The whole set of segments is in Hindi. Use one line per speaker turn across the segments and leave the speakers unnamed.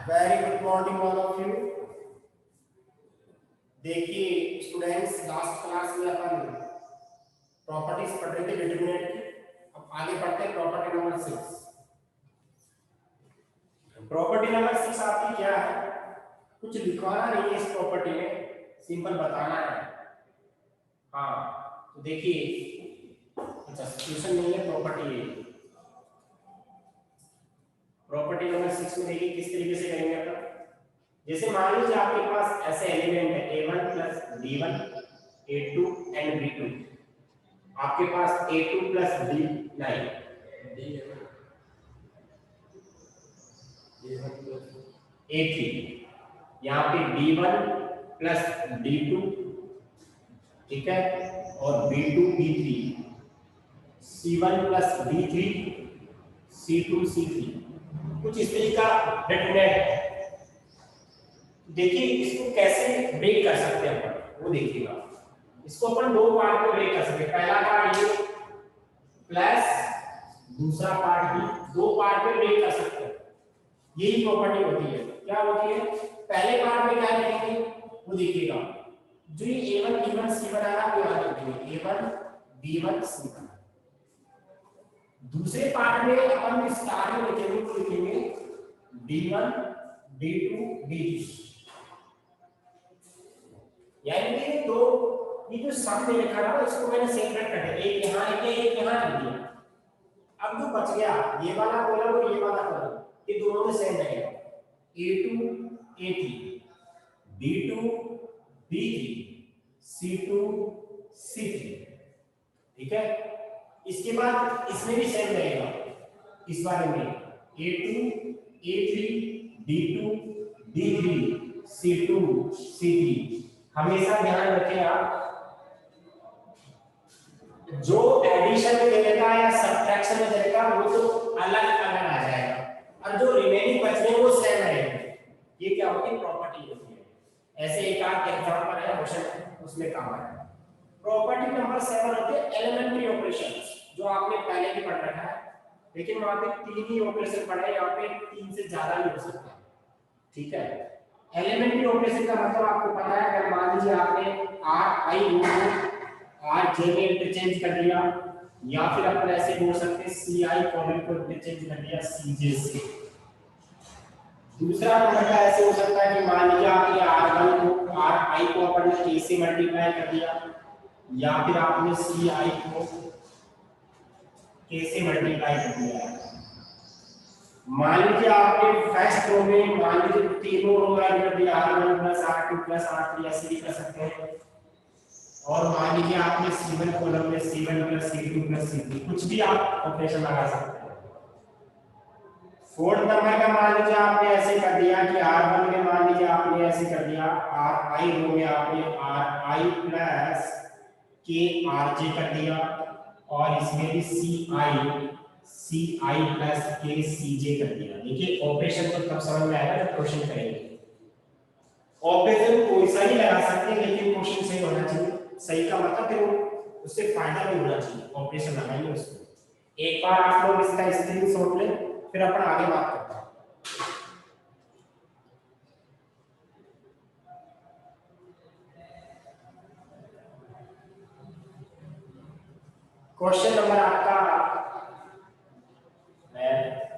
Very good morning all of you. देखिए स्टूडेंट्स, लास्ट क्लास में अपन प्रॉपर्टीज पढ़ रहे थे डिटरमिनेंट की। अब आगे बढ़ते हैं प्रॉपर्टी नंबर 6। प्रॉपर्टी नंबर 6 आपकी क्या है? कुछ लिखवाना नहीं है इस प्रॉपर्टी में, सिंपल बताना है। हाँ तो देखिए, अच्छा सब्स्टिट्यूशन नहीं है, प्रॉपर्टी है। प्रॉपर्टी नंबर 6 में देखिए किस तरीके से करेंगे अपन। जैसे मान लीजिए आपके पास ऐसे एलिमेंट है a1 plus b1 a2 and b2। आपके पास a2 प्लस b9 a3, यहाँ पे b1 प्लस d2, ठीक है, और b2 b3, c1 plus d3 c2 c3, कुछ इस तरीके का डिटरमिनेंट है। देखिए इसको कैसे ब्रेक कर सकते हैं अपन, वो देखिएगा। इसको अपन दो पार्ट में ब्रेक कर सकते हैं। पहला पार्ट ये प्लस, दूसरा पार्ट भी, दो पार्ट में ब्रेक कर सकते हैं। यही प्रॉपर्टी होती है। क्या होती है? पहले पार्ट में क्या लिखेंगे वो देखिएगा। जो ये a1 b1 c1 आ रहा है वो याद रखिए, a1 b1 c1। दूसरे पार्ट में अपन स्टार में लिखेंगे तो लिखेंगे d1 d2 d3। यानी कि दो, ये जो सम में लिखा था इसको मैंने सेपरेट कर दिया, एक यहाँ लिख दिया, एक यहाँ लिख दिया। अब जो बच गया ये वाला कॉलम और ये वाला कॉलम, ये दोनों में सेम रहेगा। a2 a3 b2 b3 c2 c3, ठीक है। इसके बाद इसमें भी सेम रहेगा, इस बारे में a2 a3 b2 b3 c2 c3। हमेशा ध्यान रखें आप, जो एडिशन में देगा या सब्ट्रैक्शन में देगा वो तो अलग अलग आ जाएगा, और जो रिमेनिंग बच रहे वो सेम रहेंगे। ये क्या होती है? प्रॉपर्टी होती है। ऐसे एक आध एग्जांपल है क्वेश्चन, उसमें काम है। प्रॉपर्टी नंबर 7 होती है एलिमेंट्री ऑपरेशंस, जो आपने पहले भी पढ़ रखा है, लेकिन वहां पे 3 ही ऑपरेशन पढ़े, यहाँ पे 3 से ज्यादा भी हो सकता है, ठीक है। एलिमेंट्री ऑपरेशन का मतलब आपको पता है। अगर मान लीजिए आपने r i रो को r j में इंटरचेंज कर दिया, या फिर अपन ऐसे बोल सकते हैं c i कॉलम को इंटरचेंज कर दिया c j से। दूसरा तरीका ऐसे हो सकता है कि मान लीजिए आपने r1 को r i को अपन ने k से मल्टीप्लाई कर दिया, या फिर आपने c i को k से मल्टीप्लाई कर दिया। मान लीजिए आपने फर्स्ट रो में मान लीजिए तीनों रो ऐड कर दिया, r1 plus r2 plus r3, ऐसे भी कर सकते हैं। और मान लीजिए आपने c1 कॉलम में c1 plus c2 plus c3, कुछ भी आप ऑपरेशन लगा सकते हैं। फोर्थ नंबर का मान लीजिए आपने ऐसे कर दिया कि r1 में मान लीजिए आपने ऐसे कर दिया, ri रो में आपने ri प्लस k rj कर दिया, और इसमें भी ci प्लस k cj कर दिया। देखिए ऑपरेशन तो तब समझ में आएगा जब क्वेश्चन करेंगे। ऑपरेशन कोई सा ही लगा सकते हैं, लेकिन क्वेश्चन सही होना चाहिए। सही का मतलब फिर उससे फायदा भी होना चाहिए। ऑपरेशन लगाइए उसको। एक बार आप लोग इसका स्क्रीनशॉट लें, फिर अपन आगे बात करते हैं। क्वेश्चन नंबर आपका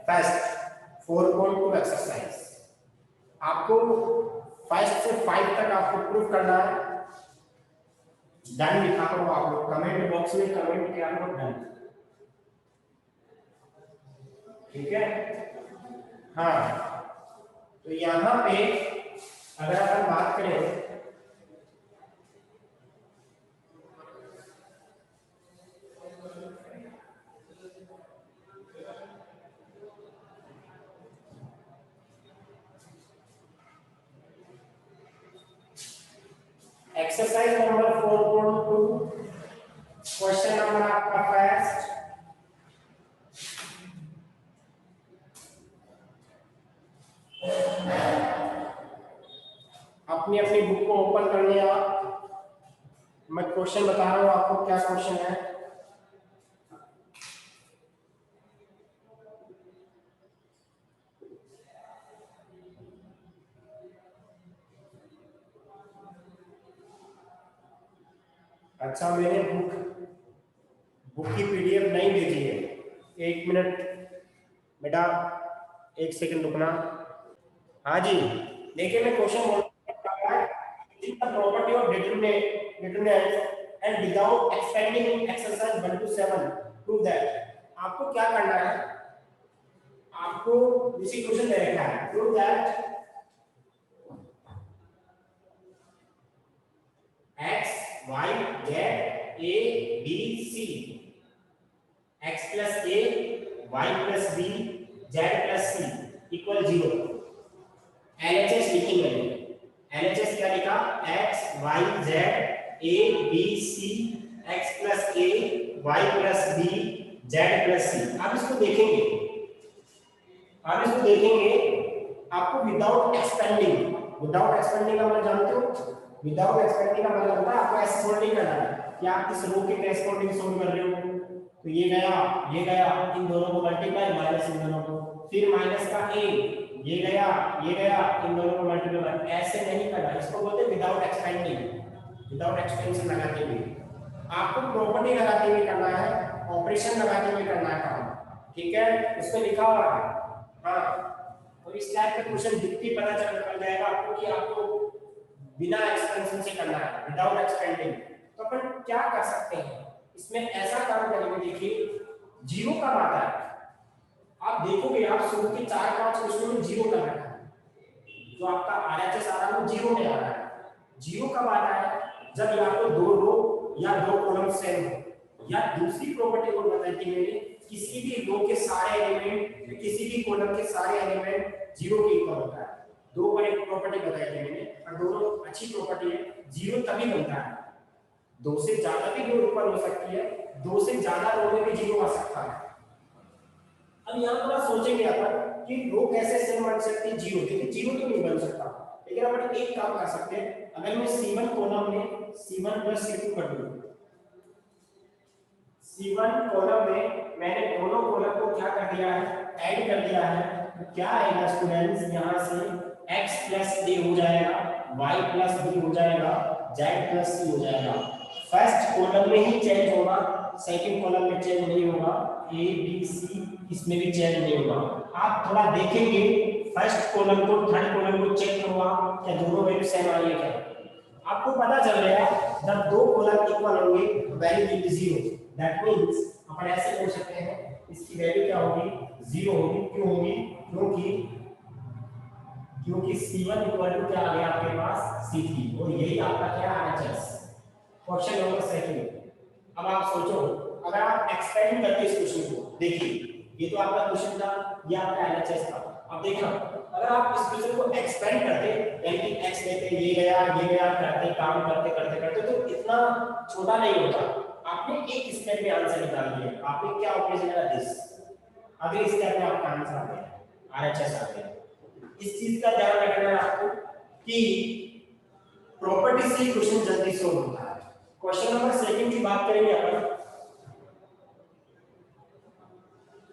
फर्स्ट 4.2 एक्सरसाइज। आपको फर्स्ट से 5 तक आपको प्रूफ करना है। डन लिखा करो आप लोग, कमेंट बॉक्स में कमेंट किया करो डन, ठीक है। हाँ तो यहाँ पे अगर अपन बात करें, एक्सरसाइज नंबर 4.2, क्वेश्चन नंबर आपका फर्स्ट। अपनी अपनी बुक को ओपन कर लिया। मैं क्वेश्चन बता रहा हूं आपको, क्या क्वेश्चन है। अच्छा, मैंने बुक की पीडीएफ नहीं भेजी है। 1 मिनट बेटा, 1 सेकंड रुकना। हाँ जी, देखिए मैं क्वेश्चन बोल रहा है, property of determinant and without expanding exercise 1 to 7 prove that. आपको क्या करना है, आपको इसी क्वेश्चन दे रखा है, prove that x y z a b c x plus a y plus b z plus c equal 0। LHS लिखेंगे, LHS क्या लिखा, x y z a b c x plus a y plus b z plus c। आप इसको देखेंगे, आपको विदाउट एक्सपेंडिंग का मतलब जानते हो, विदाउट एक्सपेंडिंग का मतलब होता है आपको ऐसे सोल्व नहीं करना है कि आप इस रो के करेस्पॉन्डिंग सोल्व कर रहे हो, तो ये गया इन दोनों को मल्टीप्लाई माइनस इन दोनों को, फिर माइनस का a, ये गया इन दोनों को मल्टीप्लाई, ऐसे नहीं करना, इसको बोलते हैं विदाउट एक्सपेंडिंग। विदाउट एक्सपेंशन लगाते हुए आपको प्रॉपर्टी लगाते हुए करना है, ऑपरेशन लगाते हुए करना है काम, ठीक है, उसमें लिखा हुआ है। हाँ, और इस टाइप का क्वेश्चन दिखती पता चल जाएगा आपको कि आपको बिना एक्सपेंशन से करना है, विदाउट एक्सपेंडिंग। तो अपन क्या कर सकते हैं इसमें, ऐसा काम करेंगे, देखिए जीरो कब आता है, आप देखोगे आप शुरू के 4-5 क्वेश्चन में जीरो कर रखा है, जो आपका आरएचएस आ रहा है वो जीरो में आ रहा है। जीरो कब आता है, जब या तो 2 रो या 2 कॉलम सेम हो, या दूसरी प्रॉपर्टी को बताई थी मैंने, किसी भी रो के सारे एलिमेंट, किसी भी कॉलम के सारे एलिमेंट जीरो के इक्वल होता है। 2 पर एक प्रॉपर्टी बताई थी मैंने, और दोनों अच्छी प्रॉपर्टी है। जीरो तभी बनता है, 2 से ज्यादा भी रो इक्वल हो सकती है, 2 से ज्यादा रो में भी जीरो आ सकता है। अब यहाँ थोड़ा सोचेंगे अपन कि रो कैसे सेम बन सकती है, जीरो, देखिए जीरो तो नहीं बन सकता, लेकिन अपन एक काम कर सकते हैं, अगर मैं C1 कॉलम में C1 plus C2 कर दूं, C1 कॉलम में मैंने दोनों कॉलम को क्या कर दिया है, ऐड कर दिया है, तो क्या आएगा स्टूडेंट्स, यहाँ से x plus a हो जाएगा, y plus b हो जाएगा, z plus c हो जाएगा। फर्स्ट कॉलम में ही चेंज होगा, सेकंड कॉलम में चेंज नहीं होगा, a b c इसमें भी चेंज नहीं होगा। आप थोड़ा देखेंगे फर्स्ट कॉलम को थर्ड कॉलम को चेक करो आप, क्या दोनों वैल्यू सेम आ रही है क्या, आपको पता चल रहा है जब 2 कॉलम इक्वल होंगे value will be 0। That means अपन ऐसे बोल सकते हैं इसकी वैल्यू क्या होगी, 0 होगी। क्यों होगी, क्योंकि C1 इक्वल टू क्या आ गया आपके पास, C3, और यही आपका क्या RHS। क्वेश्चन नंबर सेकंड, अब आप सोचो अगर आप एक्सपेंड करते इस क्वेश्चन को, देखिए ये तो आपका क्वेश्चन था, ये आपका LHS था। अब देखना अगर आप इस क्वेश्चन को एक्सपेंड करते, यानी कि x लेते, ये गया करते, काम करते तो इतना छोटा नहीं होता। आपने एक स्टेप में आंसर निकाल दिया, आपने क्या ऑपरेशन करा, दिस, अगले स्टेप में आपका आंसर आ गया, RHS आ गया। इस चीज का ध्यान रखना है आपको कि प्रॉपर्टी से क्वेश्चन जल्दी सोल्व होता है। क्वेश्चन नंबर सेकंड की बात करेंगे अपन,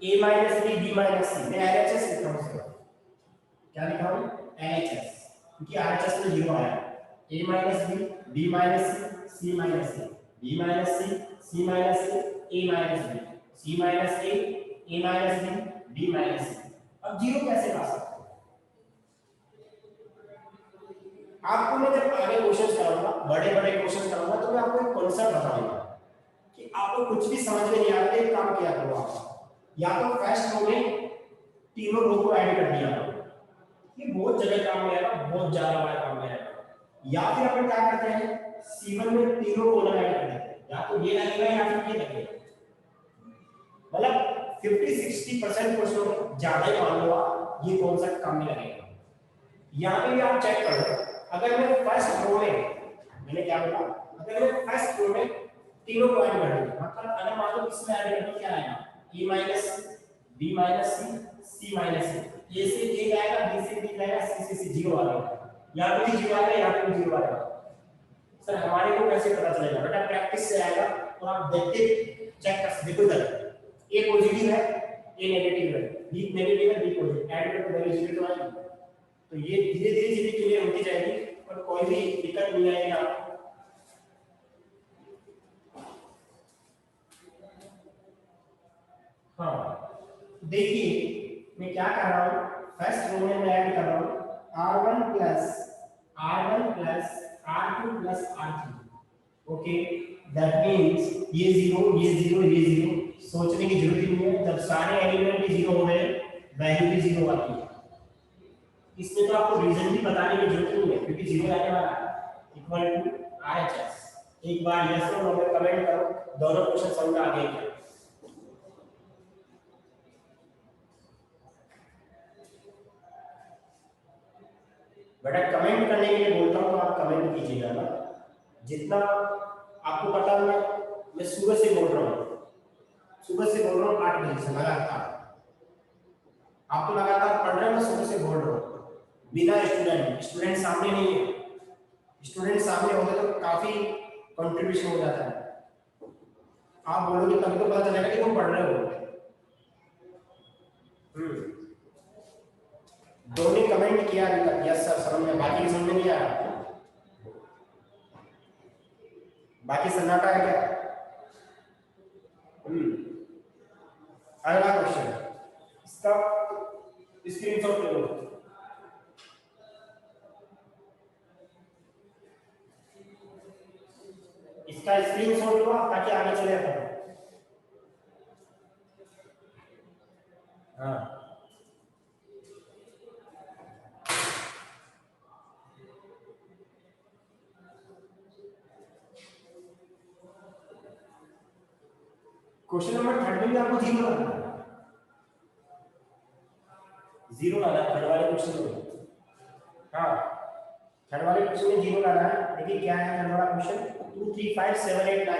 a minus b b minus c, मैं LHS लिख रहा हूं, क्या लिखा हूं, LHS, क्योंकि RHS में 0 आया। a minus b b minus c c minus a b minus c c minus a a minus b c minus a a minus b b minus c। अब 0 कैसे ला सकते हैं, आपको मैं जब आगे क्वेश्चन कराऊंगा, बड़े क्वेश्चन कराऊंगा, तो मैं आपको एक कॉन्सेप्ट बताऊंगा कि आपको कुछ भी समझ में नहीं आ रहा है, काम किया करो आप, या तो फर्स्ट रो में तीनों रो को ऐड कर दिया, ये बहुत जगह काम में आएगा, बहुत ज्यादा बार काम में आएगा। या फिर अपन क्या करते हैं, C1 में तीनों कॉलम ऐड कर देते हैं, या तो ये लगेगा या फिर ये लगेगा, मतलब 50-60% क्वेश्चन ज्यादा ही मान लो आप, ये कॉन्सेप्ट काम में लगेगा। यहाँ पे भी आप चेक करो, अगर मैं फर्स्ट रो में, मैंने क्या बोला, अगर मैं फर्स्ट रो में तीनों को ऐड कर दूं, मतलब अगर मान लो इसमें ऐड कर दूं, क्या आएगा, a minus b minus c c minus a, a से a जाएगा, b से b जाएगा, c से 0 आ जाएगा, या तो 0 आएगा या तो 0 आएगा। सर हमारे को कैसे पता चलेगा, बेटा प्रैक्टिस से आएगा, तो आप देखते चेक कर, देखो इधर a पॉजिटिव है a नेगेटिव है, b नेगेटिव है b पॉजिटिव, ऐड करके वैल्यू 0 तो आएगी। तो ये धीरे-धीरे चीजें क्लियर होती जाएगी और कोई भी दिक्कत नहीं आएगी आपको। हाँ देखिए मैं क्या कर रहा हूँ, फर्स्ट रो में मैं ऐड कर रहा हूँ R1 plus R2 plus R3। Okay that means ये जीरो ये जीरो ये जीरो, सोचने की जरूरत ही नहीं है, जब सारे एलिमेंट भी जीरो हो गए वैल्यू भी जीरो आती है। इसमें तो आपको रीजन भी बताने की जरूरत नहीं है क्योंकि जीरो आने वाला है इक्वल टू RHS। एक बार यस और नो में कमेंट करो, दोनों क्वेश्चन समझ में आ गए क्या? बेटा कमेंट करने के लिए बोलता हूँ तो आप कमेंट कीजिएगा ना, जितना आपको पता है। मैं सुबह से बोल रहा हूँ 8 बजे से लगातार, आप तो लगातार पढ़ रहे हैं, मैं सुबह से बोल रहा हूँ बिना स्टूडेंट सामने नहीं है। स्टूडेंट सामने होते तो काफी कंट्रीब्यूशन हो जाता है। आप बोलोगे तभी तो पता चलेगा कि तुम पढ़ रहे हो। दो ने कमेंट किया अभी तक, यस सर समझ में, बाकी समझ में नहीं आया, बाकी सन्नाटा है क्या? अगला क्वेश्चन, इसका स्क्रीनशॉट ले लो। इसका स्क्रीनशॉट लो ताकि आगे चले जाए। हाँ क्वेश्चन नंबर 30 में आपको जीरो लाना है, जीरो लाना है थर्ड वाले क्वेश्चन में। हाँ थर्ड वाले क्वेश्चन में जीरो लाना है। देखिए क्या है थर्ड वाला क्वेश्चन, 2 3 5 7 8 9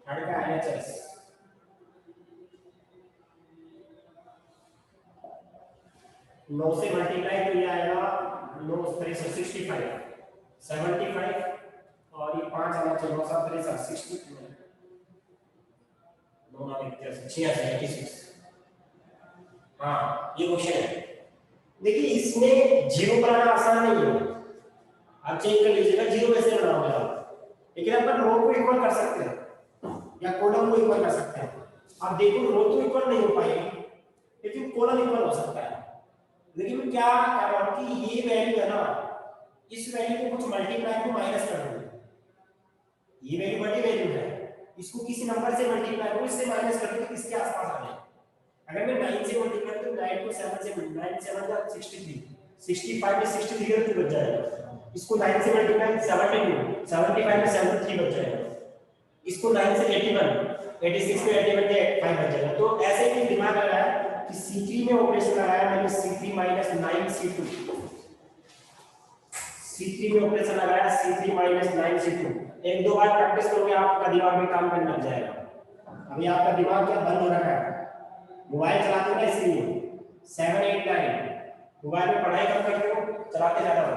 थर्ड का एलएचएस। 9 से मल्टीप्लाई तो ये आएगा 9 65 75 और ये 5 आना चाहिए, 9 7 60 9 9 86। हाँ ये क्वेश्चन है। देखिए इसमें जीरो बनाना आसान नहीं है, आप चेक कर लीजिएगा जीरो कैसे बनाओगे आप, लेकिन अपन रो को इक्वल कर सकते हैं या कॉलम को इक्वल कर सकते हैं। आप देखो रो तो इक्वल नहीं हो पाएगी लेकिन कॉलम इक्वल हो सकता है। लेकिन मैं क्या कर रहा हूँ कि ये वैल्यू है ना, इस वैल्यू को कुछ मल्टीप्लाई को माइनस कर दूंगा। ये वैल्यू बड़ी वैल्यू है, इसको किसी नंबर से मल्टीप्लाई करो, इससे माइनस कर दो तो इसके आसपास आ जाए। अगर मैं 9 से मल्टीप्लाई करूं तो 9 को 7 से 9 7 का 63, 65 में 63 का 2 बच जाएगा। इसको 9 से मल्टीप्लाई 72, 75 में 73 बच जाएगा। इसको 9 से 81, 86 में 81 के 5 बच जाएगा। तो ऐसे ही दिमाग लगाया कि C3 में ऑपरेशन लगाया मैंने, C3 9 C2, C3 में ऑपरेशन लगाया C3 9 C2। एक दो बार प्रैक्टिस करोगे आपका दिमाग में काम करने लग जाएगा। अभी आपका दिमाग क्या बंद हो रखा है, मोबाइल चलाते हो ना इसलिए। 7 8 9 मोबाइल में पढ़ाई कब करते हो, चलाते ज्यादा हो।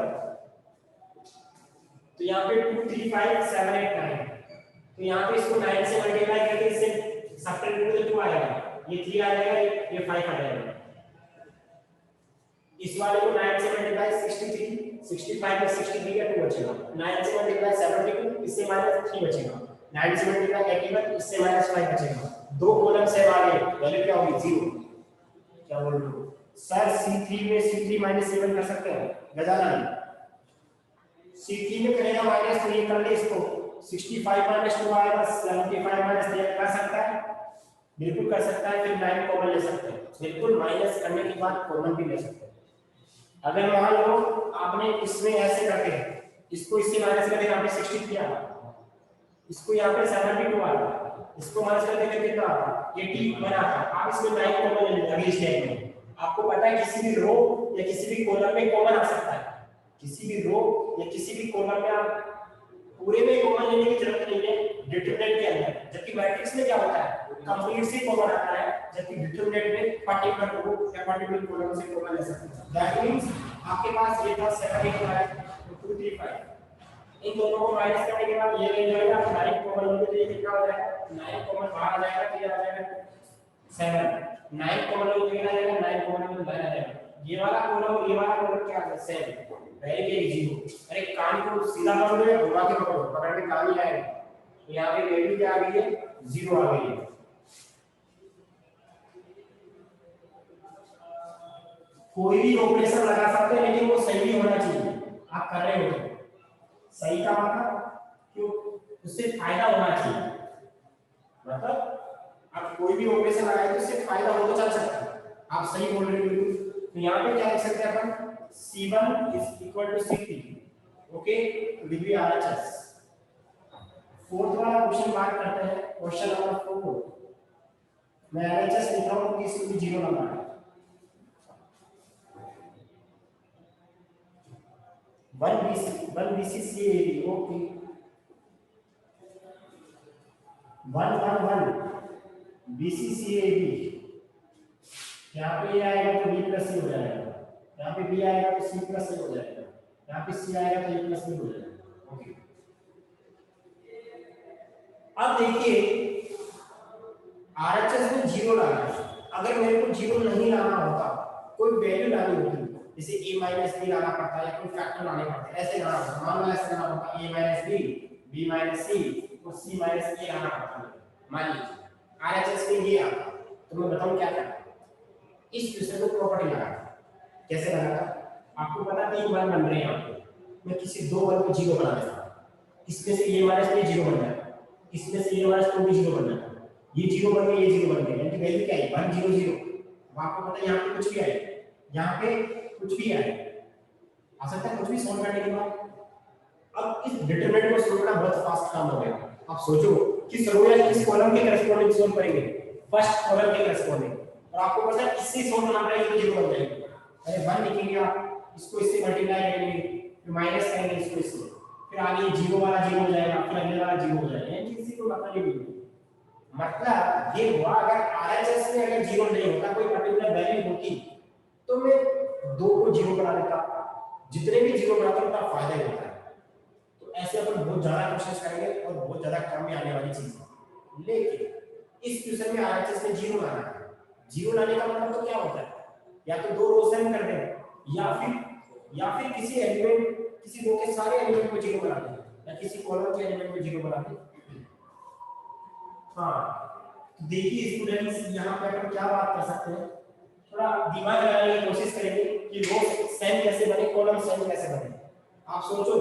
तो यहाँ पे 2 3 5 7 8 9, तो यहाँ पे इसको 9 से मल्टीप्लाई करके इससे सब्ट्रैक्ट करोगे तो 2 आएगा, ये 3 आ जाएगा, ये 5 आ जाएगा। इस वाले को 9 से मल्टीप्लाई 63, 65 में 63 का 2 बचेगा। 9 से मल्टीप्लाई 72, इससे माइनस 3 बचेगा। 9 से मल्टीप्लाई 81, इससे माइनस 5 बचेगा। दो कॉलम से आगे वैल्यू क्या होगी, 0। क्या बोल रहे हो सर, C3 में C3 -7 कर सकते हैं, गजानन C3 में करेगा माइनस तो ये कर ले, इसको 65 -2 आएगा, 75 -3 कर सकता है, बिल्कुल कर सकता है। फिर 9 कॉमन ले सकते हैं, बिल्कुल माइनस करने के बाद कॉमन भी ले सकते हैं। अगर मान लो आपने इसमें ऐसे करके इसको इससे माइनस करके आपने 63 आया, इसको यहाँ पे 72 आया, इसको माइनस करके कितना आता, 81 आता। आप इसमें 9 कॉमन ले लेते अगली स्टेप में। आपको पता है किसी भी रो या किसी भी कॉलम में कॉमन आ सकता है, किसी भी रो या किसी भी कॉलम में आप पूरे में कॉमन लेने की जरूरत नहीं है डिटरमिनेंट के अंदर। जबकि मैट्रिक्स में क्या होता है, कंप्लीट से कॉमन आता है, जबकि डिटरमिनेंट में पर्टिकुलर रो या पर्टिकुलर कॉलम से कॉमन ले सकते हैं। दैट मींस आपके पास ये था 7 8 9 2 3 5, इन दोनों को माइनस करने के बाद ये ले जाएगा 9 कॉमन लेंगे तो ये कितना हो जाएगा, 9 कॉमन बाहर आ जाएगा तो ये आ जाएगा 7। 9 कॉमन लेंगे कितना आ जाएगा, 9 कॉमन लेंगे 9 आ जाएगा। ये वाला कॉलम और ये वाला कॉलम क्या है, सेम, पहले के 0। अरे कान को सीधा पकड़ लो, घुमा के पकड़ो, पकड़ के कान ही आएगा। तो यहाँ पे वैल्यू क्या आ गई है, 0 आ गई है। कोई भी ऑपरेशन लगा सकते हैं लेकिन वो सही होना चाहिए। आप कर रहे हो तो सही का मतलब क्यों, उससे फायदा होना चाहिए। मतलब आप कोई भी ऑपरेशन लगाए तो उससे फायदा हो तो चल सकता है। आप सही बोल रहे हो बिल्कुल। तो यहाँ पे क्या लिख सकते हैं अपन, C1 is equal to C3। Okay, तो डिग्री RHS। फोर्थ वाला क्वेश्चन बात करते हैं, क्वेश्चन नंबर 4। मैं RHS लिख रहा हूँ कि इसमें भी 0 नंबर है। 1 BCCA ओके, 1 BCCA। यहाँ पे ये आएगा तो B प्लस C हो जाएगा, यहाँ पे B आएगा तो C प्लस C हो जाएगा, यहाँ पे C आएगा तो A प्लस B हो जाएगा। ओके, अब देखिए RHS में 0 लाना है। अगर मेरे को 0 नहीं लाना होता, कोई वैल्यू लानी होती, जैसे A माइनस B लाना पड़ता है या कोई फैक्टर लाने पड़ते हैं, ऐसे लाना होता, मान लो ऐसे लाना होता, A minus B, B minus C और C माइनस A लाना पड़ता है। मान लीजिए RHS में ये आता, तो मैं बताऊं क्या करता, इस क्वेश्चन को प्रॉपर्टी लगाता। कैसे लगाता, आपको पता है 3 वन बन रहे हैं यहाँ पे, मैं किसी 2 वन को 0 बना देता हूं। इसमें से A माइनस B 0 बन जाएगा, इसमें से A माइनस 2 भी 0 बन जाएगा, ये 0 बन गया, ये 0 बन गया, यानी वैल्यू क्या है 1 0 0। अब आपको पता है यहाँ पे कुछ भी आए, यहाँ पे कुछ भी आए, आ सकता है कुछ भी सोल्व करने के बाद। अब इस डिटरमिनेंट को सोल्व करना बहुत फास्ट काम हो गया। आप सोचो किस रो या किस कॉलम के करस्पॉन्डिंग सोल्व करेंगे, फर्स्ट कॉलम के करस्पॉन्डिंग, और आपको पता है इससे सोल्व करना है तो 0 बन जाएगी। अरे 1 लिखेंगे आप, इसको इससे मल्टीप्लाई करेंगे, फिर माइनस करेंगे इसको इससे, फिर आगे 0 वाला 0 हो जाएगा, फिर अगले वाला 0 हो जाएगा, यानी किसी को पता नहीं है। मतलब ये हुआ, अगर RHS में अगर 0 नहीं होता, कोई पर्टिकुलर वैल्यू होती, तो मैं 2 को 0 बना देता, जितने भी 0 बनाता उतना फायदा ही होता है। तो ऐसे अपन बहुत ज्यादा कोशिश करेंगे और बहुत ज्यादा काम में आने वाली चीज है। लेकिन इस क्वेश्चन में RHS में 0 लाना है। 0 लाने का मतलब तो क्या होता है, या तो 2 रो सेम कर दें, या फिर किसी एलिमेंट, किसी रो के सारे एलिमेंट को 0 बना दें, या किसी कॉलम के एलिमेंट को 0 बना दें। हाँ, तो देखिए स्टूडेंट्स, यहाँ पे अपन क्या बात कर सकते हैं, थोड़ा दिमाग लगाने की कोशिश करेंगे कि रो सेम कैसे बने, कॉलम सेम कैसे बने। आप सोचो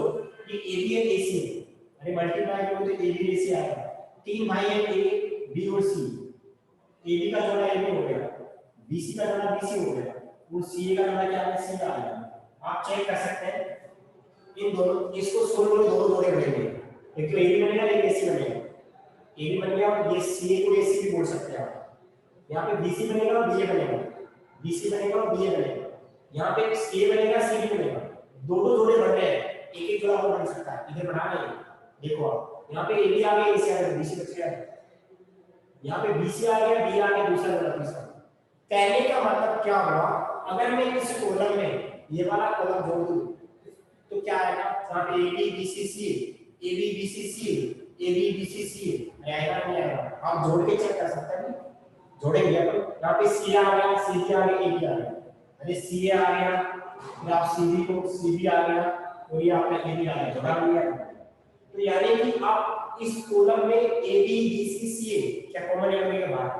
कि AB और AC है, अरे मल्टीप्लाई करो तो AB AC आएगा। 3 भाई हैं A B और C, AB का जोड़ा AB हो गया, BC का जोड़ा BC हो गया, और CA का जोड़ा क्या है, C आ गया। आप चेक कर सकते हैं इन दोनों, इसको सोल्व करो, दोनों जोड़े बनेंगे, एक तो AB बनेगा एक AC बनेगा। AB बन गया, ये CA को AC भी बोल सकते हैं आप। यहाँ पे BC बनेगा और BA बनेगा, BC बनेगा और BA बनेगा, यहाँ पे CA बनेगा CB बनेगा, दोनों जोड़े बन रहे हैं, एक एक जोड़ा और बन सकता है। इधर बना नहीं, देखो आप यहाँ पे AB आ गया, AC आ गया, BC बच गया, यहाँ पे BC आ गया, B आ गया, दूसरा जोड़ा तीसरा। कहने का मतलब क्या हुआ, अगर मैं इस कॉलम में ये वाला कॉलम जोड़ दूं तो क्या आएगा, यहाँ पे AB BC C, AB BC C, AB BC C आएगा नहीं आएगा, आप जोड़ के चेक कर सकते हैं। जोड़ेंगे अपन, यहाँ पे C आ गया, CB आ गया, AB आ गया, अरे CA आ गया, फिर आप CB को CB आ गया, और ये आपका AB आ गया, जोड़ा लिया। तो यानी कि आप इस कॉलम में AB BC CA क्या कॉमन लेंगे के बाद,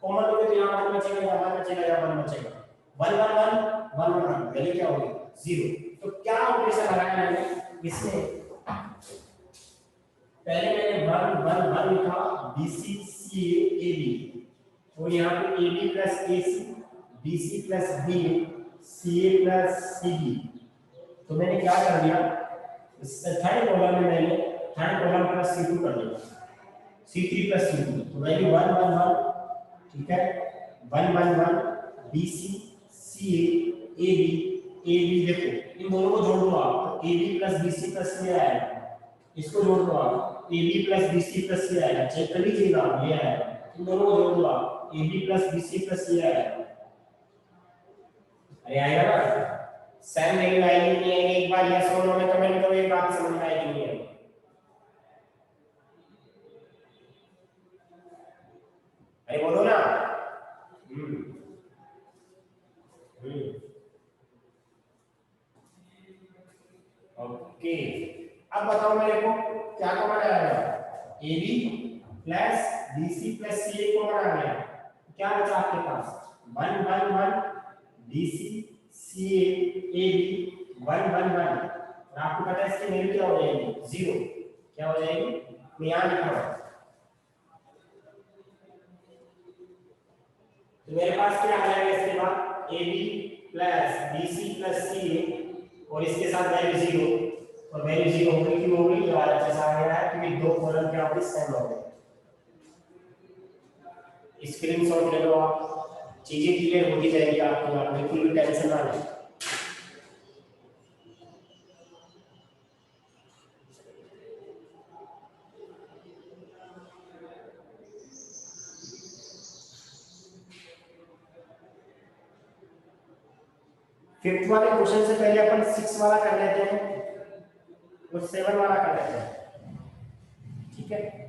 कॉमन लोगे तो यहाँ 1 बचेगा, यहाँ 1 बचेगा, यहाँ 1 बचेगा, 1 1 1 1 1 1, वैल्यू क्या होगी 0। तो क्या ऑपरेशन लगाया मैंने इसमें, पहले मैंने 1 1 1 लिखा, BC CA AB, और यहाँ पे AB plus AC, BC plus BA, CA plus CB। तो मैंने क्या कर दिया, इस थर्ड कॉलम में मैंने थर्ड कॉलम प्लस C2 कर दिया, C3 प्लस C2, तो वैल्यू 1 1 1, ठीक है, 1 1 1 BC CA AB AB। देखो इन दोनों को जोड़ दो आप, तो AB plus BC plus CA आएगा, इसको जोड़ दो आप, AB plus BC plus CA आएगा, चेक कर लीजिएगा आप, ये आएगा, इन दोनों को जोड़ दो आप, AB plus BC plus CA आएगा, अरे आएगा ना, सेम वैल्यू आएगी नहीं आएगी, एक बार यस और नो में कमेंट करो, एक बात समझ में आएगी नहीं आएगी। अरे बोलो ना, ओके, अब बताओ मेरे को क्या कॉमन आएगा, AB plus BC plus CA common आ गया, क्या बचा आपके पास 1 1 1 BC सी ए बी 1 1 1 और आपको पता है इसकी वैल्यू क्या हो जाएगी 0 क्या हो जाएगी तो यहाँ लिखा हुआ तो मेरे पास क्या आ जाएगा इसके बाद A B plus B C plus C A और इसके साथ वैल्यू 0 और वैल्यू 0 होगी क्यों होगी तो RHS आ गया है क्योंकि दो कॉलम क्या होगी सेम हो गए स्क्रीनशॉट ले लो आप चीजें क्लियर होती जाएगी आपकी आप बिल्कुल भी टेंशन ना लें फिफ्थ वाले क्वेश्चन से पहले अपन 6 वाला कर लेते हैं और 7 वाला कर लेते हैं ठीक है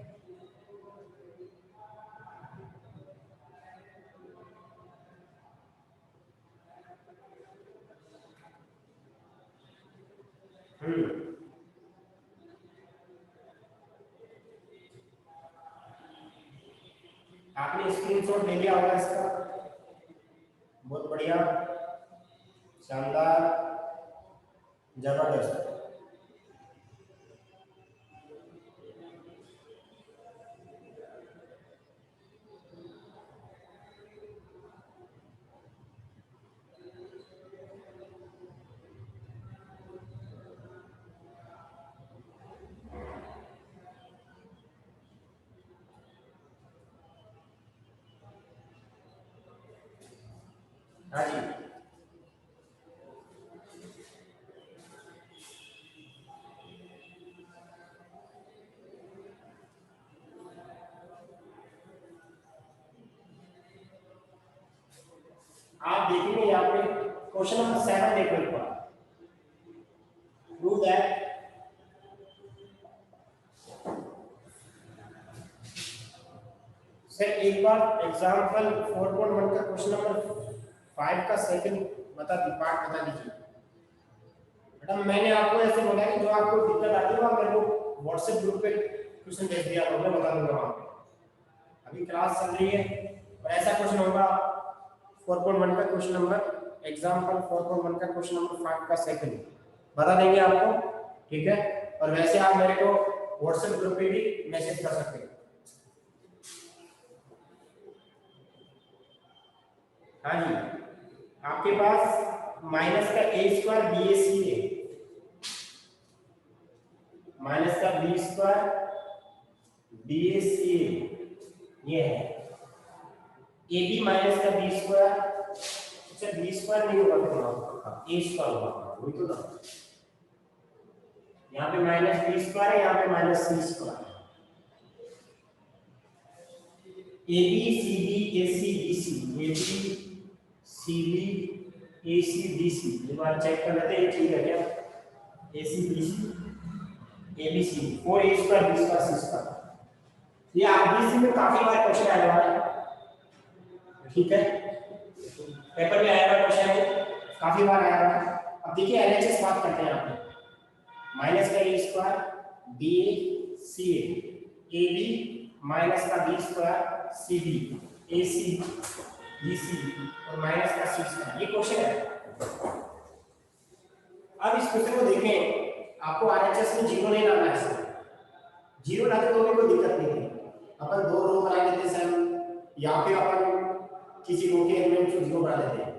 आपने स्क्रीनशॉट ले लिया होगा इसका बहुत बढ़िया शानदार जबरदस्त हाँ जी आप देखेंगे यहाँ पे क्वेश्चन नंबर 7 देखो एक बार प्रूव दैट सर एक बार एग्जांपल 4.1 का क्वेश्चन नंबर 5 का सेकंड पार्ट बता दीजिए बेटा मैंने आपको ऐसे बोला कि जो आपको दिक्कत आती है वो मेरे को व्हाट्सएप ग्रुप पे क्वेश्चन भेज दिया मैं बता दूंगा वहां पे अभी क्लास चल रही है और ऐसा क्वेश्चन होगा 4.1 का क्वेश्चन नंबर एग्जांपल 4.1 का क्वेश्चन नंबर 5 का सेकंड बता देंगे आपको ठीक है और वैसे आप मेरे को व्हाट्सएप ग्रुप पे भी मैसेज कर सकते हैं हाँ जी आपके पास माइनस का a स्क्वायर बी ए सी है माइनस का बी स्क्वायर बी ए सी ये है ए बी माइनस का बी स्क्वायर अच्छा बी स्क्वायर नहीं होगा फिर ए स्क्वायर होगा वही तो ना यहाँ पे माइनस बी स्क्वायर है यहाँ पे minus C square A B C B A C B C A B C B A C B C एक बार चेक कर लेते हैं ठीक है क्या A C B C A B C 4a square B square C square ये आरबीसी में काफी बार क्वेश्चन आने वाला है ठीक है पेपर में आया हुआ क्वेश्चन है काफी बार आया हुआ है अब देखिए एलएचएस बात करते हैं यहाँ पे माइनस का A square B A C A B minus का B square C B A C B C और माइनस का सी स्क्वायर ये क्वेश्चन है अब इस क्वेश्चन को देखें आपको आरएचएस में जीरो नहीं लाना है जीरो लाते तो कोई दिक्कत नहीं है अपन दो रो बना लेते हैं या फिर अपन किसी रो के एलिमेंट को जीरो बना देते हैं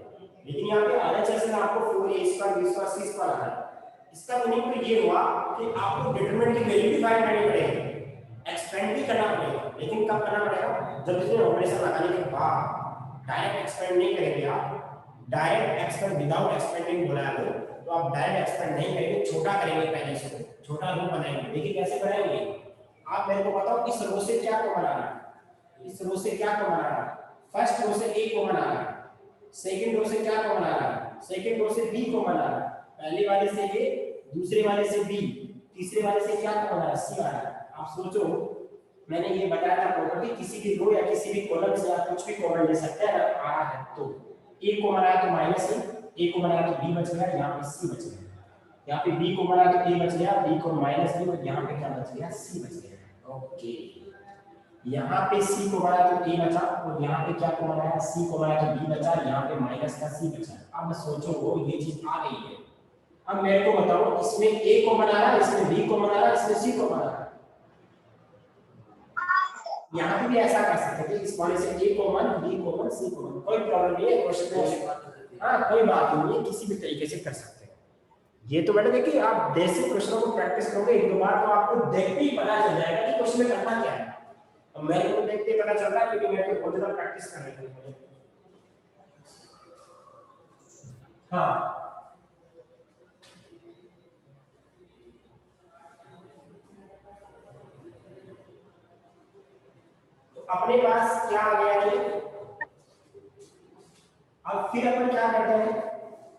लेकिन यहाँ पे आरएचएस में आपको 4a square b square c square आना है इसका मीनिंग तो ये हुआ कि आपको डिटरमिनेंट की वैल्यू भी फाइंड करनी पड़ेगी एक्सपेंड भी करना पड़ेगा लेकिन कब करना पड़ेगा जब इसमें ऑपरेशन लगाने के बाद डायरेक्ट एक्सपेंड नहीं करेंगे आप डायरेक्ट एक्सपेंड विदाउट एक्सपेंडिंग बोला है तो आप डायरेक्ट एक्सपेंड नहीं करेंगे छोटा करेंगे पहले इसको छोटा रो बनाएंगे देखिए कैसे बनाएंगे आप मेरे को बताओ इस रो से क्या कॉमन आ रहा है इस रो से क्या कॉमन आ रहा है फर्स्ट रो से a कॉमन आ रहा है सेकंड रो से क्या कॉमन आ रहा है सेकंड रो से b कॉमन आ रहा है पहले वाले से a दूसरे वाले से b तीसरे वाले से क्या कॉमन आ रहा है c आ रहा है आप सोचो मैंने ये बताया था प्रॉपर्टी किसी भी रो या किसी भी कॉलम से आप कुछ भी कॉमन ले सकते हैं अगर आ रहा है तो a कॉमन आया तो माइनस a कॉमन आया तो b बच गया यहाँ पे c बच गया यहाँ पे b कॉमन आया तो a बच गया b को माइनस b और यहाँ पे क्या बच गया c बच गया ओके यहाँ पे सी को बनाया तो ए बचा, और यहाँ पे क्या को बनाया, सी को बनाया तो बी बचा, यहाँ पे माइनस का सी बचा। अब सोचो वो ये चीज आ गई है। अब मेरे को बताओ इसमें ए को बनाया, इसमें बी को बनाया, इसमें सी को बनाया। यहाँ पे भी ऐसा कर सकते थे, इस वाले से ए कॉमन, बी कॉमन, सी कॉमन, कोई प्रॉब्लम नहीं है। क्वेश्चन में हाँ कोई बात नहीं है, किसी भी तरीके से कर सकते हैं। ये तो बेटा देखिए आप बेसिक क्वेश्चनों को प्रैक्टिस करोगे एक दो बार तो आपको देखते ही पता चल जाएगा कि क्वेश्चन में करना क्या है। अब मेरे को देखते ही पता चल रहा है क्योंकि मेरे को बहुत ज्यादा प्रैक्टिस करनी पड़ी है। हाँ तो अपने पास क्या आ गया ये, अब फिर अपन क्या करते हैं,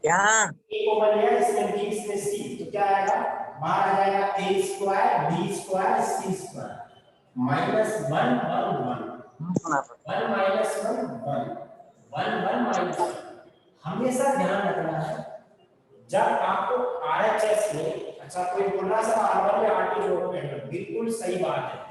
यहाँ
ए कॉमन लिया, इसमें बी इसमें सी, तो क्या आएगा बाहर आ जाएगा ए square B square C square minus 1 1 1 minus 1 1 1 1 minus 1। हमेशा ध्यान रखना है जब आपको आरएचएस में, अच्छा कोई बोल रहा सर R1 में R2 जोड़ो, बिल्कुल सही बात है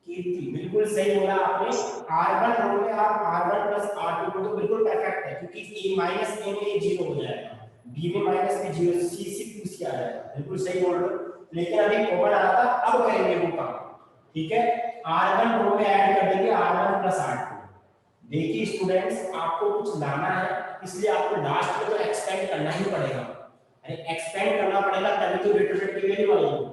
कीर्ति, बिल्कुल सही बोला आपने। R1 रो में आप R1 प्लस R2 को तो बिल्कुल परफेक्ट है क्योंकि ए माइनस ए में 0 हो जाएगा, बी में माइनस में 0, सी सी प्लस क्या आ जाएगा, बिल्कुल सही बोल रहे हो। लेकिन अभी कॉमन आ रहा था, अब करेंगे वो काम, ठीक है। R1 रो में ऐड कर देंगे R1 प्लस R2। देखिए स्टूडेंट्स आपको कुछ लाना है, इसलिए आपको लास्ट में तो एक्सपेंड करना ही पड़ेगा। अरे एक्सपेंड करना पड़ेगा तभी तो डिटरमिनेंट की वैल्यू आएगी,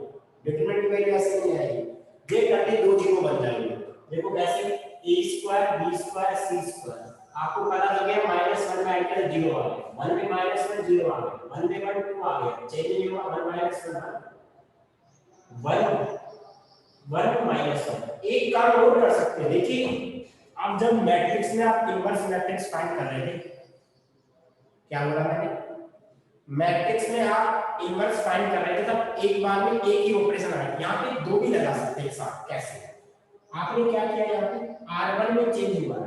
डिटरमिनेंट की वैल्यू ऐसे नहीं आएगी। ये करके दो जीरो बन जाएंगे। देखो कैसे, a square b square c square, आपको पता लग गया -1 में ऐड कर 0 आ गया, 1 में -1 0 आ गया, 1 में 1 2 आ गया, चेंज नहीं हुआ, 1 -1 एक काम और कर सकते हैं। देखिए अब जब मैट्रिक्स में आप इनवर्स मैट्रिक्स फाइंड कर रहे थे, क्या बोला मैंने, मैट्रिक्स में आप इनवर्स फाइंड कर रहे थे तब एक बार में एक ही ऑपरेशन आया, यहाँ पे दो भी लगा सकते हैं साथ। कैसे, आपने क्या किया, यहाँ पे R1 में चेंज हुआ,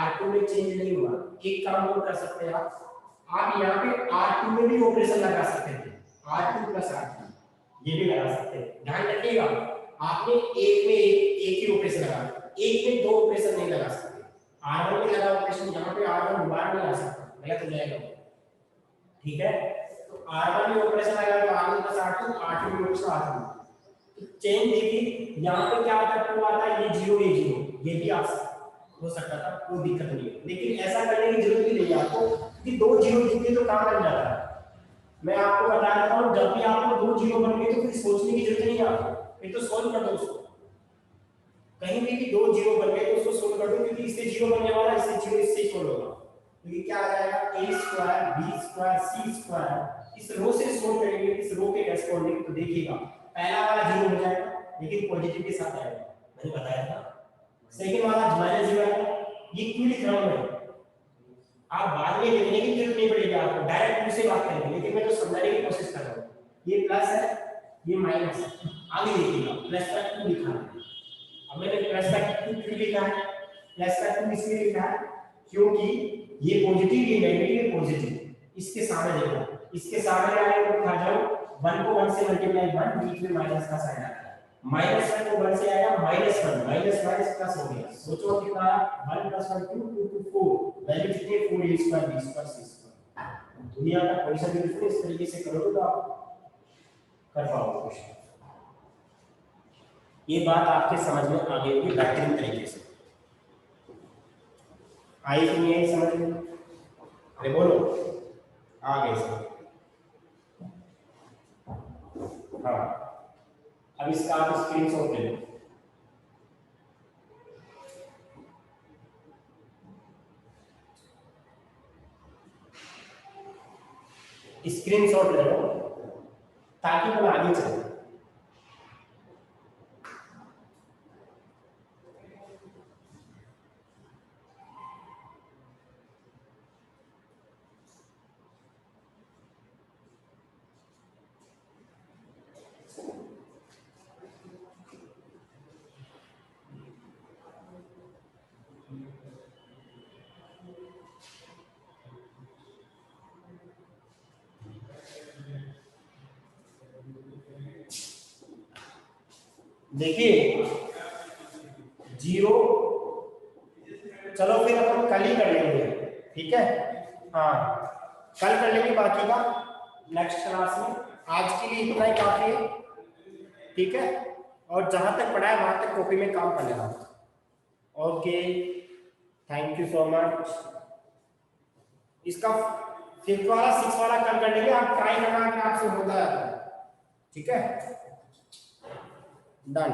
R2 में चेंज नहीं हुआ। एक काम और कर सकते हैं आप यहाँ पे R2 में भी ऑपरेशन लगा सकते थे, R2 प्लस R3 ये भी लगा सकते हैं। ध्यान रखिएगा आपने एक में एक ही ऑपरेशन लगा, एक में दो ऑपरेशन नहीं लगा सकते। R1 में लगा ऑपरेशन, यहाँ पे R1 दोबारा नहीं आ सकता, गलत हो जाएगा, ठीक है। तो R1 में ऑपरेशन आएगा तो R1 प्लस R2, R2 में ऑपरेशन R2। तो चेंज देखिए यहाँ पे क्या आता है, 2 आता है, ये 0 ये 0, ये भी आ हो सकता था, कोई दिक्कत नहीं है। लेकिन ऐसा करने की जरूरत ही नहीं है आपको कि दो जीरो दिखते तो काम बन जाता है। मैं आपको बता रहा हूँ जब भी आपको दो जीरो बन गए तो फिर सोचने की जरूरत नहीं है आपको, फिर तो सोल्व कर दो उसको। कहीं भी दो जीरो बन गए तो उसको सोल्व कर दो, क्योंकि इससे जीरो बनने वाला, इससे जीरो इससे सोल्व होगा। तो ये क्या आ जाएगा, a square b square c square, इस रो से सोल्व करेंगे इस रो के करेस्पॉन्डिंग। तो देखिएगा पहला वाला जीरो हो जाएगा लेकिन पॉजिटिव के साथ आएगा, मैंने बताया था। सेकंड वाला माइनस 0 आएगा, ये क्यों लिख रहा हूं मैं, आप बाद में लिखने की जरूरत नहीं पड़ेगी, आपको डायरेक्ट मुझसे बात करेंगे, लेकिन मैं तो समझाने की कोशिश कर रहा हूं। ये प्लस है ये माइनस है, आगे देखिएगा प्लस का 2 लिखा है। अब मैंने प्लस का 2 क्यों लिखा है, प्लस का 2 इसलिए लिखा है क्योंकि ये पॉजिटिव ये नेगेटिव है, पॉजिटिव इसके सामने देखो, इसके सामने आने को खा जाओ, 1 को 1 से मल्टीप्लाई 1, बीच में माइनस का साइन आता है, -1 को 1 से आएगा -1, माइनस माइनस प्लस हो गया। सोचो कितना आया, 1 + 1 2 2 2 4, वैल्यू कितनी है, 4a square b square c square. दुनिया का कोई सा भी क्वेश्चन इस तरीके से करोगे तो आप कर पाओगे क्वेश्चन। ये बात आपके समझ में आ गई होगी बेहतरीन तरीके से, आई कि नहीं आई समझ में, अरे बोलो आ गए सर। हाँ अब इसका आप स्क्रीनशॉट ले लो, स्क्रीनशॉट ले लो ताकि हम आगे चले। देखिए 0। चलो फिर अपन कल ही कर लेंगे, ठीक है। हाँ कल कर लेंगे बाकी का नेक्स्ट क्लास में। आज के लिए इतना ही काफी है, ठीक है। और जहां तक पढ़ा है वहां तक कॉपी में काम कर लेना। Okay, thank you so much. इसका 5th वाला 6th वाला कल कर लेंगे, आप ट्राई करना कि आपसे होता है, ठीक है। डन।